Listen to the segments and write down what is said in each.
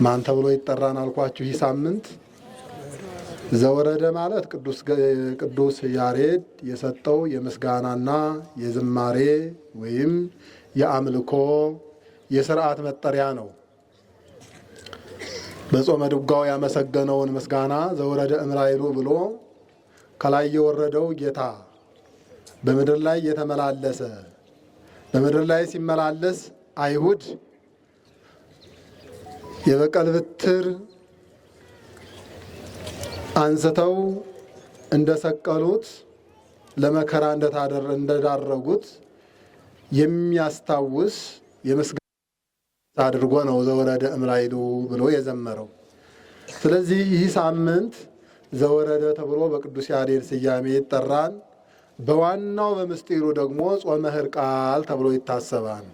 ማን ተብሎ ይጠራን አልኳችሁ? ይህ ሳምንት ዘወረደ ማለት ቅዱስ ያሬድ የሰጠው የምስጋናና የዝማሬ ወይም የአምልኮ የሥርዓት መጠሪያ ነው። በጾመ ድጓው ያመሰገነውን ምስጋና ዘወረደ እምራይሉ ብሎ ከላይ የወረደው ጌታ በምድር ላይ የተመላለሰ በምድር ላይ ሲመላለስ አይሁድ የበቀል በትር አንስተው እንደሰቀሉት ለመከራ እንደዳረጉት የሚያስታውስ የምስጋና አድርጎ ነው ዘወረደ እምራይሉ ብሎ የዘመረው። ስለዚህ ይህ ሳምንት ዘወረደ ተብሎ በቅዱስ ያሬድ ስያሜ ይጠራል። በዋናው በምስጢሩ ደግሞ ጾመ ሕርቃል ተብሎ ይታሰባል።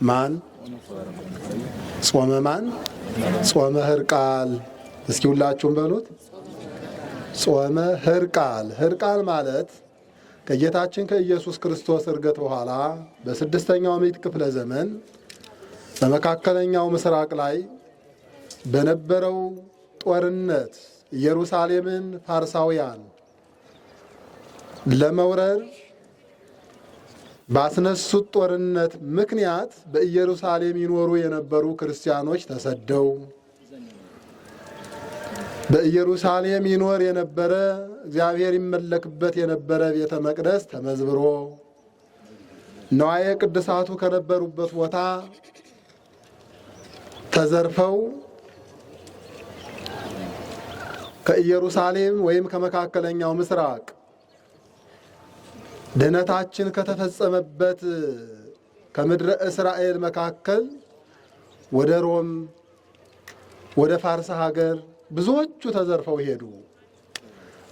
ማን ጾመ ማን? ጾመ ሕርቃል። እስኪ ሁላችሁም በሉት ጾመ ሕርቃል። ሕርቃል ማለት ከጌታችን ከኢየሱስ ክርስቶስ ዕርገት በኋላ በስድስተኛው ምዕተ ክፍለ ዘመን በመካከለኛው ምስራቅ ላይ በነበረው ጦርነት ኢየሩሳሌምን ፋርሳውያን ለመውረር ባስነሱት ጦርነት ምክንያት በኢየሩሳሌም ይኖሩ የነበሩ ክርስቲያኖች ተሰደው በኢየሩሳሌም ይኖር የነበረ እግዚአብሔር ይመለክበት የነበረ ቤተ መቅደስ ተመዝብሮ ነዋየ ቅድሳቱ ከነበሩበት ቦታ ተዘርፈው ከኢየሩሳሌም ወይም ከመካከለኛው ምስራቅ ድነታችን ከተፈጸመበት ከምድረ እስራኤል መካከል ወደ ሮም ወደ ፋርስ ሀገር ብዙዎቹ ተዘርፈው ሄዱ።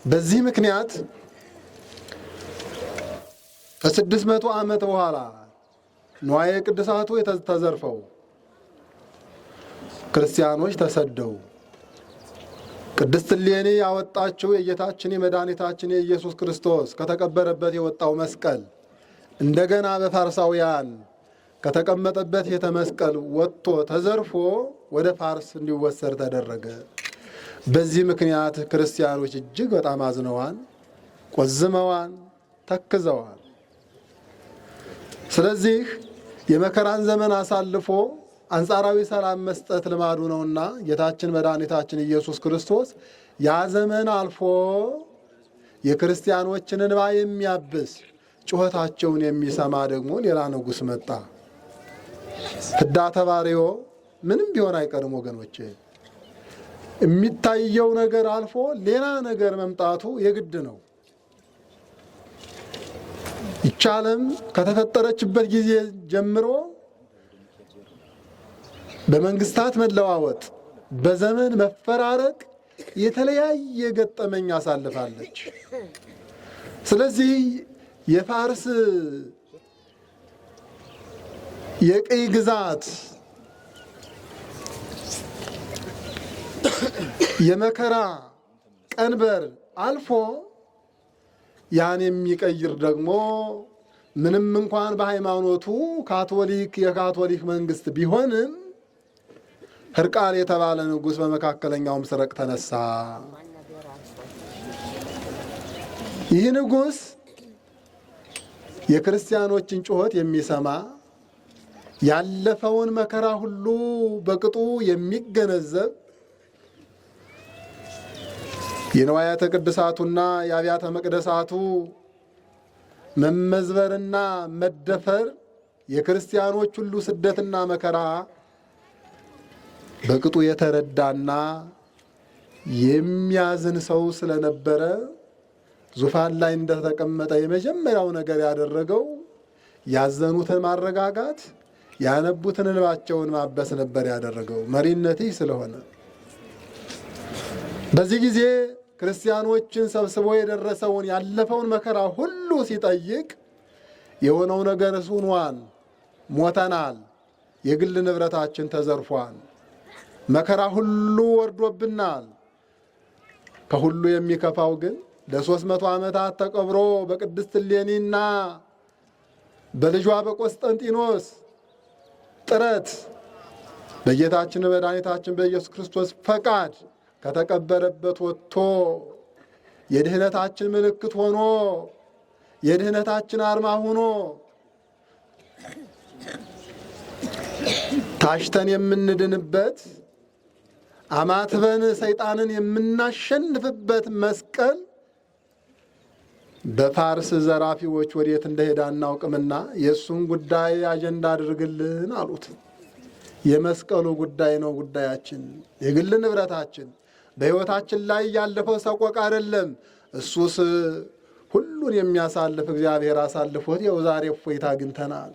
በዚህ ምክንያት ከ600 ዓመት በኋላ ንዋየ ቅድሳቱ ተዘርፈው ክርስቲያኖች ተሰደው ቅድስት እሌኒ ያወጣችው የጌታችን የመድኃኒታችን የኢየሱስ ክርስቶስ ከተቀበረበት የወጣው መስቀል እንደገና በፋርሳውያን ከተቀመጠበት የተመስቀል ወጥቶ ተዘርፎ ወደ ፋርስ እንዲወሰድ ተደረገ። በዚህ ምክንያት ክርስቲያኖች እጅግ በጣም አዝነዋል፣ ቆዝመዋል፣ ተክዘዋል። ስለዚህ የመከራን ዘመን አሳልፎ አንጻራዊ ሰላም መስጠት ልማዱ ነውና ጌታችን መድኃኒታችን ኢየሱስ ክርስቶስ ያ ዘመን አልፎ የክርስቲያኖችን እንባ የሚያብስ ጩኸታቸውን የሚሰማ ደግሞ ሌላ ንጉሥ መጣ። ፍዳ ተባሪዮ ምንም ቢሆን አይቀርም ወገኖቼ። የሚታየው ነገር አልፎ ሌላ ነገር መምጣቱ የግድ ነው። ይህች ዓለም ከተፈጠረችበት ጊዜ ጀምሮ በመንግስታት መለዋወጥ በዘመን መፈራረቅ የተለያየ ገጠመኝ አሳልፋለች። ስለዚህ የፋርስ የቅኝ ግዛት የመከራ ቀንበር አልፎ ያን የሚቀይር ደግሞ ምንም እንኳን በሃይማኖቱ የካቶሊክ መንግስት ቢሆንም ሕርቃል የተባለ ንጉሥ በመካከለኛው ምስራቅ ተነሳ። ይህ ንጉሥ የክርስቲያኖችን ጩኸት የሚሰማ ያለፈውን መከራ ሁሉ በቅጡ የሚገነዘብ የንዋያተ ቅድሳቱና የአብያተ መቅደሳቱ መመዝበርና መደፈር የክርስቲያኖች ሁሉ ስደትና መከራ በቅጡ የተረዳና የሚያዝን ሰው ስለነበረ ዙፋን ላይ እንደተቀመጠ የመጀመሪያው ነገር ያደረገው ያዘኑትን ማረጋጋት፣ ያነቡትን እንባቸውን ማበስ ነበር ያደረገው። መሪነት ስለሆነ በዚህ ጊዜ ክርስቲያኖችን ሰብስቦ የደረሰውን ያለፈውን መከራ ሁሉ ሲጠይቅ የሆነው ነገር ሆኗል፣ ሞተናል፣ የግል ንብረታችን ተዘርፏል፣ መከራ ሁሉ ወርዶብናል። ከሁሉ የሚከፋው ግን ለ300 ዓመታት ተቀብሮ በቅድስት እሌኒና በልጇ በቆስጠንጢኖስ ጥረት በጌታችን በመድኃኒታችን በኢየሱስ ክርስቶስ ፈቃድ ከተቀበረበት ወጥቶ የድህነታችን ምልክት ሆኖ የድህነታችን አርማ ሆኖ ታሽተን የምንድንበት አማትበን ሰይጣንን የምናሸንፍበት መስቀል በፋርስ ዘራፊዎች ወዴት እንደሄደ አናውቅምና የእሱን ጉዳይ አጀንዳ አድርግልን አሉት። የመስቀሉ ጉዳይ ነው ጉዳያችን፣ የግል ንብረታችን፣ በሕይወታችን ላይ ያለፈው ሰቆቃ አይደለም። እሱስ ሁሉን የሚያሳልፍ እግዚአብሔር አሳልፎት ይኸው ዛሬ እፎይታ አግኝተናል።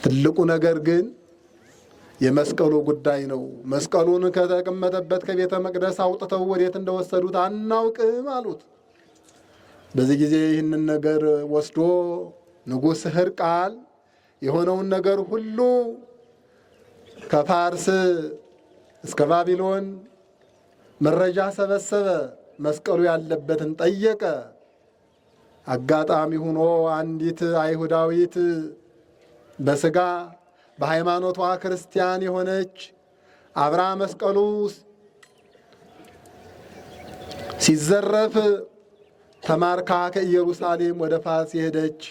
ትልቁ ነገር ግን የመስቀሉ ጉዳይ ነው። መስቀሉን ከተቀመጠበት ከቤተ መቅደስ አውጥተው ወዴት እንደወሰዱት አናውቅም አሉት። በዚህ ጊዜ ይህንን ነገር ወስዶ ንጉሥ ሕርቃል የሆነውን ነገር ሁሉ ከፋርስ እስከ ባቢሎን መረጃ ሰበሰበ። መስቀሉ ያለበትን ጠየቀ። አጋጣሚ ሆኖ አንዲት አይሁዳዊት በሥጋ በሃይማኖቷ ክርስቲያን የሆነች አብራ መስቀሉ ሲዘረፍ ተማርካ ከኢየሩሳሌም ወደ ፋርስ የሄደች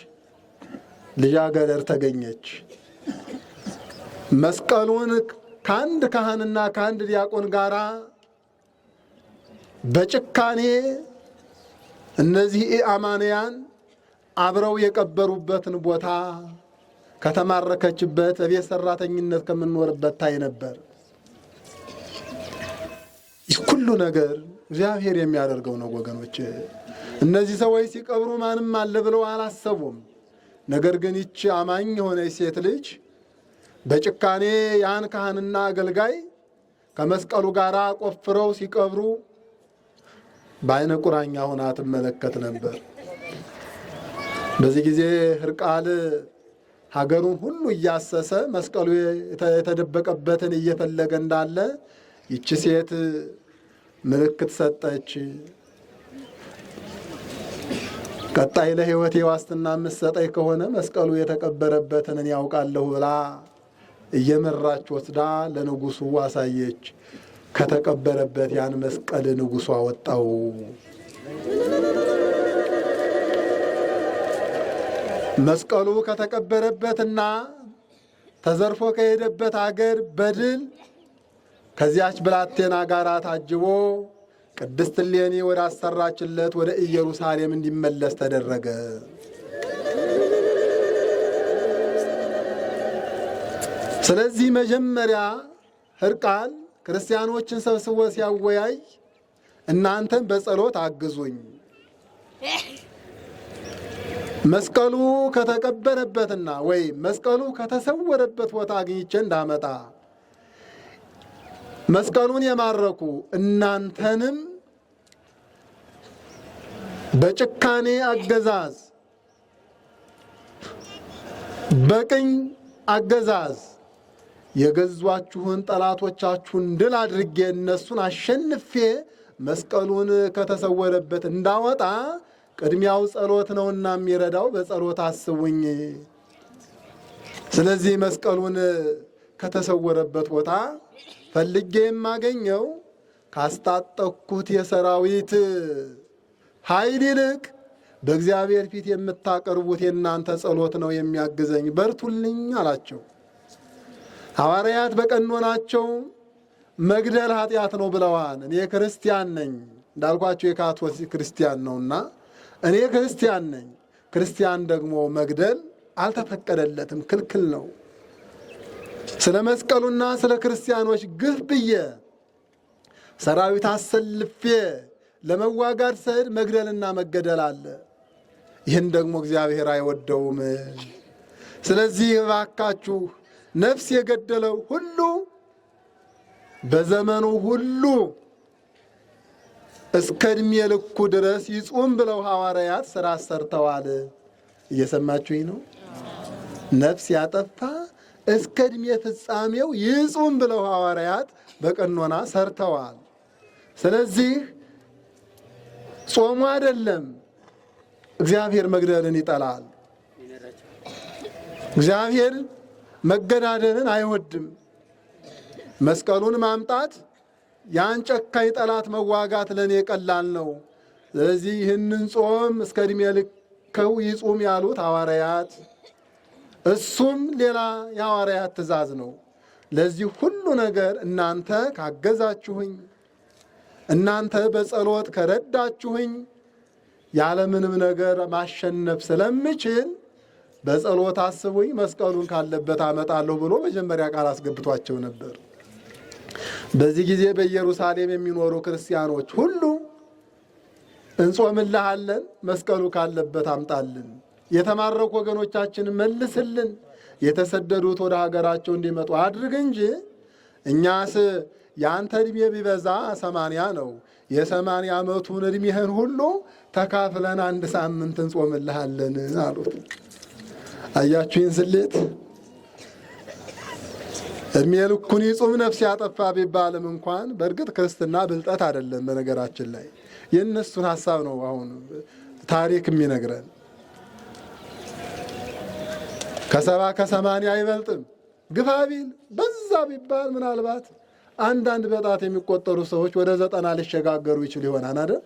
ልጃገረድ ተገኘች። መስቀሉን ከአንድ ካህንና ከአንድ ዲያቆን ጋር በጭካኔ እነዚህ ኢአማንያን አብረው የቀበሩበትን ቦታ ከተማረከችበት በቤት ሰራተኝነት ከምንኖርበት ታይ ነበር። ይህ ሁሉ ነገር እግዚአብሔር የሚያደርገው ነው ወገኖች። እነዚህ ሰዎች ሲቀብሩ ማንም አለ ብለው አላሰቡም። ነገር ግን ይቺ አማኝ የሆነች ሴት ልጅ በጭካኔ ያን ካህንና አገልጋይ ከመስቀሉ ጋር ቆፍረው ሲቀብሩ በዓይነ ቁራኛ ሆና ትመለከት ነበር። በዚህ ጊዜ ሕርቃል ሀገሩን ሁሉ እያሰሰ መስቀሉ የተደበቀበትን እየፈለገ እንዳለ ይቺ ሴት ምልክት ሰጠች። ቀጣይ ለሕይወቴ ዋስትና የምትሰጠኝ ከሆነ መስቀሉ የተቀበረበትን እኔ ያውቃለሁ ብላ እየመራች ወስዳ ለንጉሡ አሳየች። ከተቀበረበት ያን መስቀል ንጉሡ አወጣው። መስቀሉ ከተቀበረበትና ተዘርፎ ከሄደበት አገር በድል ከዚያች ብላቴና ጋር ታጅቦ ቅድስት እሌኒ ወደ አሰራችለት ወደ ኢየሩሳሌም እንዲመለስ ተደረገ። ስለዚህ መጀመሪያ ሕርቃል ክርስቲያኖችን ሰብስቦ ሲያወያይ እናንተም በጸሎት አግዙኝ፣ መስቀሉ ከተቀበረበትና ወይም መስቀሉ ከተሰወረበት ቦታ አግኝቼ እንዳመጣ መስቀሉን የማረኩ እናንተንም በጭካኔ አገዛዝ በቅኝ አገዛዝ የገዟችሁን ጠላቶቻችሁን ድል አድርጌ እነሱን አሸንፌ መስቀሉን ከተሰወረበት እንዳወጣ ቅድሚያው ጸሎት ነውና የሚረዳው በጸሎት አስቡኝ። ስለዚህ መስቀሉን ከተሰወረበት ቦታ ፈልጌ የማገኘው ካስታጠቅኩት የሰራዊት ኃይል ይልቅ በእግዚአብሔር ፊት የምታቀርቡት የእናንተ ጸሎት ነው የሚያግዘኝ፣ በርቱልኝ አላቸው። ሐዋርያት በቀኖናቸው መግደል ኃጢአት ነው ብለዋል። እኔ ክርስቲያን ነኝ እንዳልኳቸው የካቶሊክ ክርስቲያን ነውና እኔ ክርስቲያን ነኝ። ክርስቲያን ደግሞ መግደል አልተፈቀደለትም፣ ክልክል ነው። ስለ መስቀሉና ስለ ክርስቲያኖች ግፍ ብዬ ሰራዊት አሰልፌ ለመዋጋት ስሄድ መግደልና መገደል አለ። ይህን ደግሞ እግዚአብሔር አይወደውም። ስለዚህ እባካችሁ ነፍስ የገደለው ሁሉ በዘመኑ ሁሉ እስከ ዕድሜ ልኩ ድረስ ይጹም ብለው ሐዋርያት ሥራ ሰርተዋል። እየሰማችሁኝ ነው? ነፍስ ያጠፋ እስከ ዕድሜ ፍጻሜው ይጹም ብለው ሐዋርያት በቀኖና ሰርተዋል። ስለዚህ ጾሙ አይደለም እግዚአብሔር መግደልን ይጠላል። እግዚአብሔር መገዳደልን አይወድም። መስቀሉን ማምጣት ያን ጨካኝ ጠላት መዋጋት ለእኔ ቀላል ነው። ስለዚህ ይህንን ጾም እስከ ዕድሜ ልከው ይጹም ያሉት ሐዋርያት፣ እሱም ሌላ የሐዋርያት ትእዛዝ ነው። ለዚህ ሁሉ ነገር እናንተ ካገዛችሁኝ፣ እናንተ በጸሎት ከረዳችሁኝ ያለምንም ነገር ማሸነፍ ስለምችል በጸሎት አስቡኝ፣ መስቀሉን ካለበት አመጣለሁ ብሎ መጀመሪያ ቃል አስገብቷቸው ነበር። በዚህ ጊዜ በኢየሩሳሌም የሚኖሩ ክርስቲያኖች ሁሉ እንጾምልሃለን፣ መስቀሉ ካለበት አምጣልን፣ የተማረኩ ወገኖቻችን መልስልን፣ የተሰደዱት ወደ ሀገራቸው እንዲመጡ አድርግ እንጂ እኛስ የአንተ ዕድሜ ቢበዛ 80 ነው፣ የ80 ዓመቱን ዕድሜህን ሁሉ ተካፍለን 1 ሳምንት እንጾምልሃለን አሉት። አያችሁን ስሌት? ዕድሜ ልኩን ይጹም ነፍስ ያጠፋ ቢባልም እንኳን በእርግጥ ክርስትና ብልጠት አይደለም። በነገራችን ላይ የእነሱን ሐሳብ ነው አሁን ታሪክ የሚነግረን። 70 ከ80 አይበልጥም። ግፋ ቢል በዛ ቢባል ምናልባት አንዳንድ በጣት የሚቆጠሩ ሰዎች ወደ 90 ሊሸጋገሩ ይችል ይሆናል አይደል?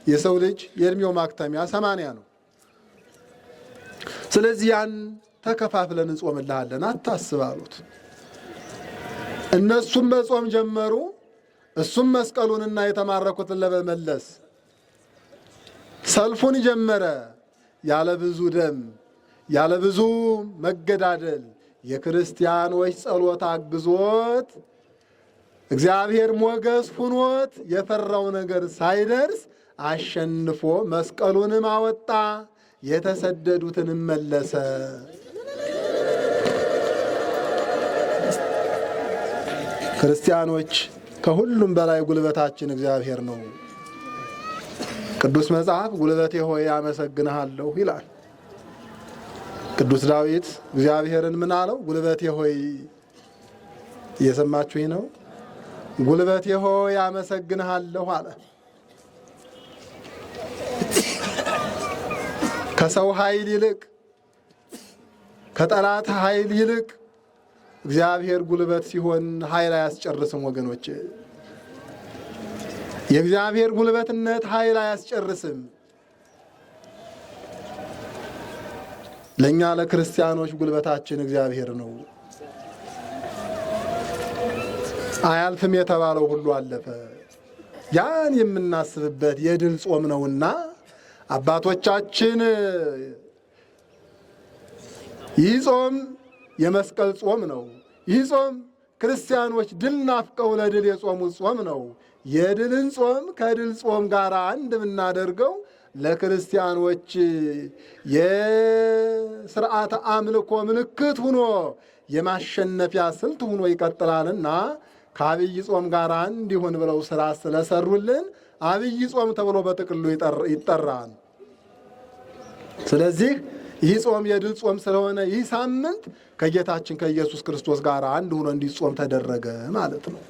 የሰው ልጅ የእድሜው ማክተሚያ 80 ነው። ስለዚህ ያን ተከፋፍለን እንጾምልሃለን አታስብ አሉት። እነሱም መጾም ጀመሩ። እሱም መስቀሉንና የተማረኩትን ለመመለስ ሰልፉን ጀመረ። ያለ ብዙ ደም፣ ያለ ብዙ መገዳደል የክርስቲያኖች ጸሎት አግዞት እግዚአብሔር ሞገስ ሁኖት የፈራው ነገር ሳይደርስ አሸንፎ መስቀሉንም አወጣ፣ የተሰደዱትንም መለሰ። ክርስቲያኖች ከሁሉም በላይ ጉልበታችን እግዚአብሔር ነው። ቅዱስ መጽሐፍ ጉልበቴ ሆይ አመሰግንሃለሁ ይላል። ቅዱስ ዳዊት እግዚአብሔርን ምን አለው? ጉልበቴ ሆይ። እየሰማችሁኝ ነው? ጉልበቴ ሆይ አመሰግንሃለሁ አለ። ከሰው ኃይል ይልቅ ከጠላት ኃይል ይልቅ እግዚአብሔር ጉልበት ሲሆን ኃይል አያስጨርስም ወገኖች። የእግዚአብሔር ጉልበትነት ኃይል አያስጨርስም። ለእኛ ለክርስቲያኖች ጉልበታችን እግዚአብሔር ነው። አያልፍም የተባለው ሁሉ አለፈ። ያን የምናስብበት የድል ጾም ነውና አባቶቻችን ይህ ጾም የመስቀል ጾም ነው። ይህ ጾም ክርስቲያኖች ድል ናፍቀው ለድል የጾሙት ጾም ነው። የድልን ጾም ከድል ጾም ጋር አንድ የምናደርገው ለክርስቲያኖች የስርዓተ አምልኮ ምልክት ሁኖ የማሸነፊያ ስልት ሁኖ ይቀጥላልና ከአብይ ጾም ጋር እንዲሆን ብለው ስራ ስለሰሩልን አብይ ጾም ተብሎ በጥቅሉ ይጠራል። ስለዚህ ይህ ጾም የድል ጾም ስለሆነ ይህ ሳምንት ከጌታችን ከኢየሱስ ክርስቶስ ጋር አንድ ሆኖ እንዲጾም ተደረገ ማለት ነው።